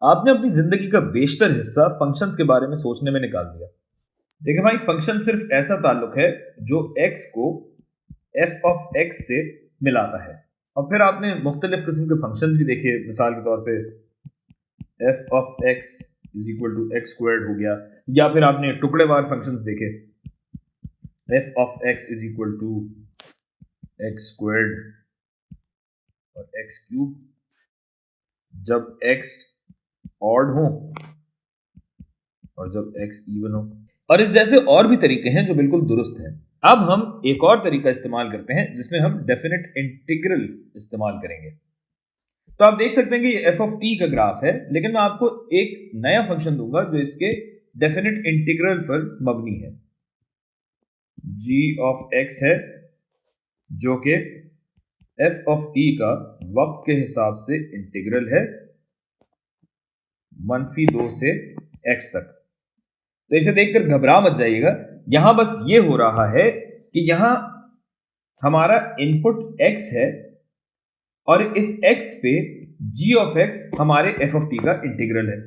आपने अपनी जिंदगी का बेशतर हिस्सा फंक्शंस के बारे में सोचने में निकाल दिया। देखिए भाई, फंक्शन सिर्फ ऐसा ताल्लुक है जो x को f ऑफ x से मिलाता है। और फिर आपने मुख्तलिफ किस्म के फंक्शंस भी देखे, मिसाल के तौर पे f of x is equal to x squared हो गया, या फिर आपने टुकड़ेवार फंक्शंस देखे, f of x is equal to x squared और एक्स क्यूब जब x ऑड हो और जब x इवन हो। और इस जैसे और भी तरीके हैं जो बिल्कुल दुरुस्त हैं। अब हम एक और तरीका इस्तेमाल करते हैं जिसमें हम डेफिनेट इंटीग्रल इस्तेमाल करेंगे। तो आप देख सकते हैं कि ये एफ ऑफ टी का ग्राफ है, लेकिन मैं आपको एक नया फंक्शन दूंगा जो इसके डेफिनेट इंटीग्रल पर मबनी है। g ऑफ x है जो कि एफ ऑफ टी का वक्त के हिसाब से इंटीग्रल है -2 से x तक। तो इसे देखकर घबरा मत जाइएगा, यहां बस ये हो रहा है कि यहां हमारा इनपुट x है और इस x पे g ऑफ x हमारे f ऑफ t का इंटीग्रल है।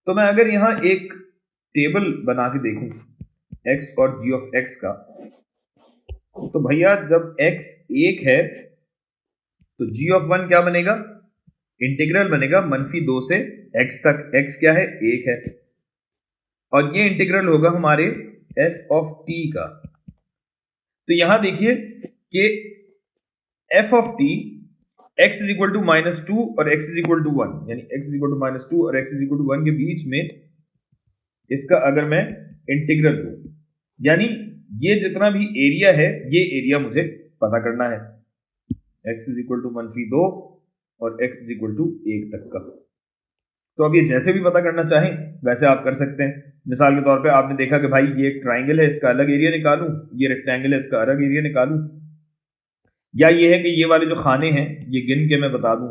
तो मैं अगर यहां एक टेबल बना के देखूं x और g ऑफ x का, तो भैया जब x 1 है तो g ऑफ 1 क्या बनेगा? इंटीग्रल बनेगा -2 से x तक। x क्या है? 1 है। और ये इंटीग्रल होगा हमारे f ऑफ t का। तो यहां देखिए कि f of t x is equal to -2 और x इज इक्वल टू 1, यानी x इज इक्वल टू -2 और x इज इक्वल टू 1 के बीच में इसका अगर मैं इंटीग्रल लूं, यानी ये जितना भी एरिया है ये एरिया मुझे पता करना है। x इज इक्वल टू -2 और x इज इक्वल टू 1 तक का। तो अब ये जैसे भी पता करना चाहें वैसे आप कर सकते हैं। मिसाल के तौर पे आपने देखा कि भाई ये एक ट्राइंगल है, इसका अलग एरिया निकालूं, ये रेक्टेंगल है, इसका अलग एरिया निकालूं, या ये है कि ये वाले जो खाने हैं ये गिन के मैं बता दूं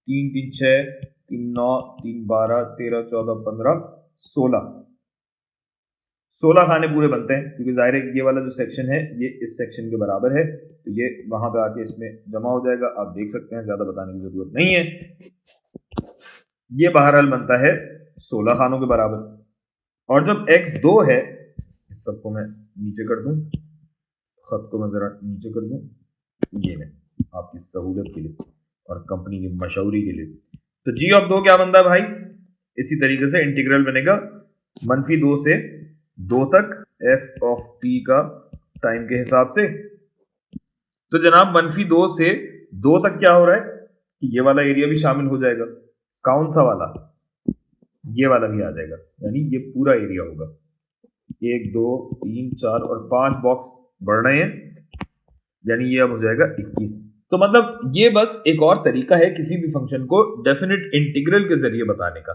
3 3 6 3 9 3 12 13 14 15 16 खाने पूरे बनते हैं, क्योंकि जाहिर है ये वाला जो सेक्शन है ये इस सेक्शन के बराबर है, तो ये वहां पे आके इसमें जमा हो जाएगा। आप देख सकते हैं, ज्यादा बताने की जरूरत नहीं है। ये बहरहाल बनता है 16 खानों के बराबर। और जब x 2 है, इस सबको मैं नीचे कर दूं, खत को मैं जरा नीचे कर दूं, ये मैं आपकी सहूलत के लिए और कंपनी की मशहूरी के लिए। तो g ऑफ 2 क्या बनता है भाई? इसी तरीके से इंटीग्रल बनेगा -2 से 2 तक f ऑफ t का टाइम के हिसाब से। तो जनाब -2 से 2 तक क्या हो रहा है कि ये वाला एरिया भी शामिल हो जाएगा। कौन सा वाला? ये वाला भी आ जाएगा, यानी ये पूरा एरिया होगा। 1 2 3 4 और 5 बॉक्स बढ़ रहे हैं, यानी ये अब हो जाएगा 21। तो मतलब ये बस एक और तरीका है किसी भी फंक्शन को डेफिनेट इंटीग्रल के जरिए बताने का।